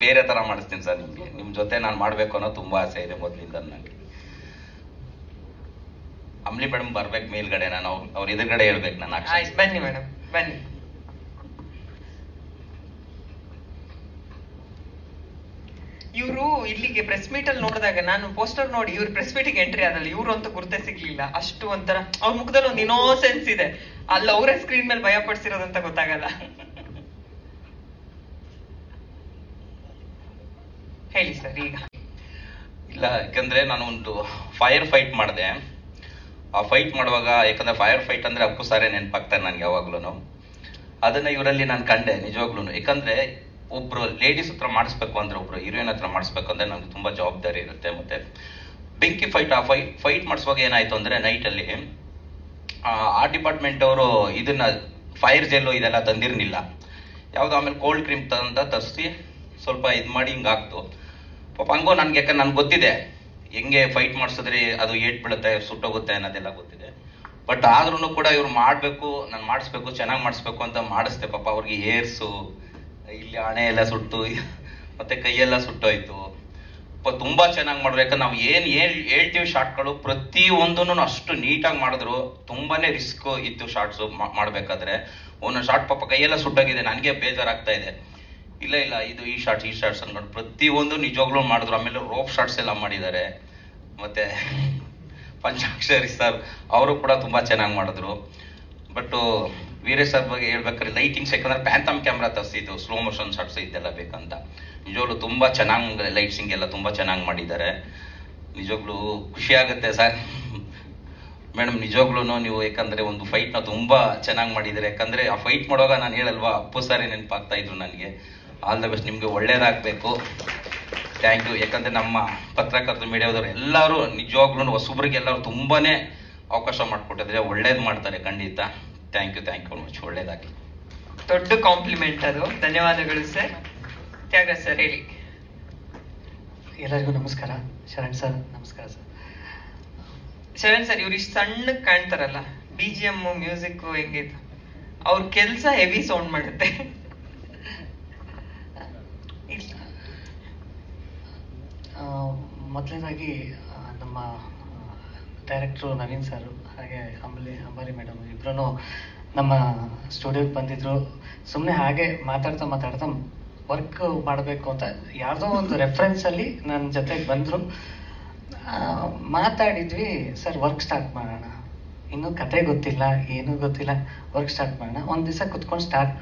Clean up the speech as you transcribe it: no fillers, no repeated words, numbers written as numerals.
ಬೇರೆ ತರ ಮಾಡಿಸ್ತೀನಿ ಸರ್. ನಿಮ್ ಜೊತೆ ನಾನು ಮಾಡ್ಬೇಕು ಅನ್ನೋ ತುಂಬಾ ಆಸೆ ಇದೆ ಮೊದಲಿಂದ ನನಗೆ. ಅಮ್ಲಿ ಮೇಡಮ್ ಬರ್ಬೇಕು ಮೇಲ್ಗಡೆ, ನಾನು ಅವ್ರ ಎದುರುಗಡೆ ಹೇಳ್ಬೇಕು ನಾನು. ಬನ್ನಿ ಮೇಡಮ್ ಬನ್ನಿ. ಇವರು ಇಲ್ಲಿಗೆ ಪ್ರೆಸ್ ಮೀಟ್ ಅಲ್ಲಿ ನೋಡಿದಾಗ ನಾನು ಪೋಸ್ಟರ್ ನೋಡಿ ಇವ್ರ ಪ್ರೆಸ್ ಮೀಟಿಗೆ ಎಂಟ್ರಿ ಆದಲ್ಲ, ಇವ್ರು ಅಂತ ಗುರುತೇ ಸಿಗ್ಲಿಲ್ಲ. ಅಷ್ಟು ಒಂಥರ ಅವ್ರ ಮುಖದಲ್ಲಿ ಒಂದು ಇನ್ನೋಸೆನ್ಸ್ ಇದೆ, ಅಲ್ಲಿ ಅವರೇ ಸ್ಕ್ರೀನ್ ಮೇಲೆ ಭಯ ಪಡಿಸಿರೋದಂತ ಗೊತ್ತಾಗಲ್ಲ. ಹೇಳಿ ಸರ್. ಈಗ ಇಲ್ಲ, ಯಾಕಂದ್ರೆ ನಾನು ಒಂದು ಫೈರ್ ಫೈಟ್ ಮಾಡಿದೆ. ಆ ಫೈಟ್ ಮಾಡುವಾಗ, ಯಾಕಂದ್ರೆ ಫೈರ್ ಫೈಟ್ ಅಂದ್ರೆ ಅಪ್ಪು ಸಾರೇ ನೆನಪಾಗ್ತಾರೆ ನನ್ಗೆ ಯಾವಾಗ್ಲೂ. ಅದನ್ನ ಇವರಲ್ಲಿ ನಾನು ಕಂಡೆ ನಿಜವಾಗ್ಲೂ. ಯಾಕಂದ್ರೆ ಒಬ್ರು ಲೇಡೀಸ್ ಹತ್ರ ಮಾಡಿಸ್ಬೇಕು ಅಂದ್ರೆ, ಒಬ್ರು ಹೀರೋಯಿನ್ ಹತ್ರ ಮಾಡಿಸ್ಬೇಕು ಅಂದ್ರೆ ನಮ್ಗೆ ತುಂಬಾ ಜವಾಬ್ದಾರಿ ಇರುತ್ತೆ. ಮತ್ತೆ ಬೆಂಕಿ ಫೈಟ್, ಆ ಫೈಟ್ ಮಾಡಿಸುವಾಗ ಏನಾಯ್ತು ಅಂದ್ರೆ, ನೈಟ್ ಅಲ್ಲಿ ಆ ಡಿಪಾರ್ಟ್ಮೆಂಟ್ ಅವರು ಇದನ್ನ ಫೈರ್ ಜೆಲ್ಲು ಇದೆಲ್ಲ ತಂದಿರ್ಲಿಲ್ಲ ಯಾವ್ದು. ಆಮೇಲೆ ಕೋಲ್ಡ್ ಕ್ರೀಮ್ ಅಂತ ತರಿಸಿ ಸ್ವಲ್ಪ ಇದ್ ಮಾಡಿ ಹಿಂಗಾಗ್ತು. ಪಾಪ ಹಂಗೋ ನನ್ಗೆ, ಯಾಕಂದ್ರೆ ನನ್ಗೆ ಗೊತ್ತಿದೆ ಹೆಂಗೆ ಫೈಟ್ ಮಾಡಿಸಿದ್ರೆ ಅದು ಏಟ್ ಬೀಳುತ್ತೆ, ಸುಟ್ಟೋಗುತ್ತೆ ಅನ್ನೋದೆಲ್ಲ ಗೊತ್ತಿದೆ. ಬಟ್ ಆದ್ರೂ ಕೂಡ ಇವ್ರು ಮಾಡ್ಬೇಕು, ನಾನು ಮಾಡಿಸ್ಬೇಕು, ಚೆನ್ನಾಗಿ ಮಾಡಿಸ್ಬೇಕು ಅಂತ ಮಾಡಿಸ್ದೆ. ಪಾಪ ಅವ್ರಿಗೆ ಏರ್ಸು, ಇಲ್ಲಿ ಹಣೆ ಎಲ್ಲ ಸುಟ್ಟು, ಮತ್ತೆ ಕೈಯೆಲ್ಲ ಸುಟ್ಟೋಯ್ತು. ತುಂಬಾ ಚೆನ್ನಾಗಿ ಮಾಡಿದ್ರು. ಯಾಕಂದ್ರೆ ನಾವು ಏನ್ ಹೇಳ್ತೀವಿ ಶಾರ್ಟ್ಗಳು ಪ್ರತಿ ಒಂದನ್ನು ಅಷ್ಟು ನೀಟಾಗಿ ಮಾಡಿದ್ರು. ತುಂಬಾನೇ ರಿಸ್ಕ್ ಇತ್ತು ಶಾರ್ಟ್ಸ್ ಮಾಡ್ಬೇಕಾದ್ರೆ. ಒಂದೊಂದು ಶಾರ್ಟ್ ಪಾಪ ಕೈಯೆಲ್ಲ ಸುಟ್ಟೋಗಿದೆ, ನನಗೆ ಬೇಜಾರಾಗ್ತಾ ಇದೆ. ಇಲ್ಲ ಇದು ಈ ಶಾರ್ಟ್ಸ್ ಅನ್ಕೊಂಡು ಪ್ರತಿ ಒಂದು ನಿಜವಾಗ್ಲೂ ಮಾಡಿದ್ರು. ಆಮೇಲೆ ರೋಪ್ ಶಾರ್ಟ್ಸ್ ಎಲ್ಲ ಮಾಡಿದ್ದಾರೆ. ಮತ್ತೆ ಪಂಚಾಕ್ಷರಿ ಸರ್ ಅವರು ಕೂಡ ತುಂಬಾ ಚೆನ್ನಾಗಿ ಮಾಡಿದ್ರು. ಬಟ್ ವೀರೇಶ್ ಸರ್ ಬಗ್ಗೆ ಹೇಳ್ಬೇಕಾದ್ರೆ ಲೈಟಿಂಗ್ಸ್, ಯಾಕಂದ್ರೆ ಪ್ಯಾಂಥಮ್ ಕ್ಯಾಮ್ರಾ ತರಿಸಿದ್ದು, ಸ್ಲೋ ಮೋಷನ್ ಶಾರ್ಟ್ಸ್ ಇದೆಲ್ಲ ಬೇಕಂತ. ನಿಜವಾಗ್ಲೂ ತುಂಬಾ ಚೆನ್ನಾಗಿ ಲೈಟ್ಸಿಂಗ್ ಎಲ್ಲ ತುಂಬಾ ಚೆನ್ನಾಗಿ ಮಾಡಿದ್ದಾರೆ. ನಿಜವಾಗ್ಲೂ ಖುಷಿ ಆಗುತ್ತೆ ಸರ್. ಮೇಡಮ್ ನಿಜವಾಗ್ಲೂ ನೀವು, ಯಾಕಂದ್ರೆ ಒಂದು ಫೈಟ್ ನ ತುಂಬಾ ಚೆನ್ನಾಗಿ ಮಾಡಿದ್ದಾರೆ. ಯಾಕಂದ್ರೆ ಆ ಫೈಟ್ ಮಾಡುವಾಗ ನಾನು ಹೇಳಲ್ವಾ, ಅಪ್ಪು ಸಾರೇ ನೆನಪಾಗ್ತಾ ಇದ್ರು ನನಗೆ. ಆಲ್ ದ ಬೆಸ್ಟ್, ನಿಮ್ಗೆ ಒಳ್ಳೇದಾಗಬೇಕು. Thank you. ಯಾಕಂದ್ರೆ ನಮ್ಮ ಪತ್ರಕರ್ತರು, ಮೀಡಿಯಾದವರು ಎಲ್ಲರೂ ನಿಜವಾಗ್ಲೂ ಹೊಸಬ್ರಿಗೆ ಎಲ್ಲರೂ ತುಂಬಾನೇ ಅವಕಾಶ ಮಾಡಿಕೊಟ್ಟಿದ್ರೆ ಒಳ್ಳೇದು ಮಾಡ್ತಾರೆ ಖಂಡಿತ. Thank you much. ಒಳ್ಳೇದಾಗಲಿ. ದೊಡ್ಡ ಕಾಂಪ್ಲಿಮೆಂಟ್ ಅದು. ಧನ್ಯವಾದಗಳು ಸರ್. ತ್ಯಾಗರಾಜ್ ಸರ್ ಹೇಳಿ. ಎಲ್ಲರಿಗೂ ನಮಸ್ಕಾರ. ಶರಣ್ ಸರ್ ನಮಸ್ಕಾರ ಸರ್. ಶರಣ್ ಸರ್, ಇವ್ರು ಇಷ್ಟು ಸಣ್ಣ ಕಾಣ್ತಾರಲ್ಲ, BGM ಮ್ಯೂಸಿಕ್ ಹೆಂಗಿತ್ತು, ಅವ್ರ ಕೆಲ್ಸ ಹೆವಿ ಸೌಂಡ್ ಮಾಡುತ್ತೆ. ಮೊದಲನೇದಾಗಿ ನಮ್ಮ ಡೈರೆಕ್ಟ್ರು ನವೀನ್ ಸರ್ ಹಾಗೆ ಅಂಬಾರಿ ಮೇಡಮ್ ಇಬ್ಬರೂ ನಮ್ಮ ಸ್ಟುಡಿಯೋಗೆ ಬಂದಿದ್ರು. ಸುಮ್ಮನೆ ಹಾಗೆ ಮಾತಾಡ್ತಾ ವರ್ಕ್ ಮಾಡಬೇಕು ಅಂತ ಯಾವುದೋ ಒಂದು ರೆಫರೆನ್ಸಲ್ಲಿ ನನ್ನ ಜೊತೆಗೆ ಬಂದರು. ಮಾತಾಡಿದ್ವಿ, ಸರ್ ವರ್ಕ್ ಸ್ಟಾರ್ಟ್ ಮಾಡೋಣ, ಇನ್ನೂ ಕತೆ ಗೊತ್ತಿಲ್ಲ, ಏನೂ ಗೊತ್ತಿಲ್ಲ, ವರ್ಕ್ ಸ್ಟಾರ್ಟ್ ಮಾಡೋಣ. ಒಂದು ದಿವಸ ಕುತ್ಕೊಂಡು ಸ್ಟಾರ್ಟ್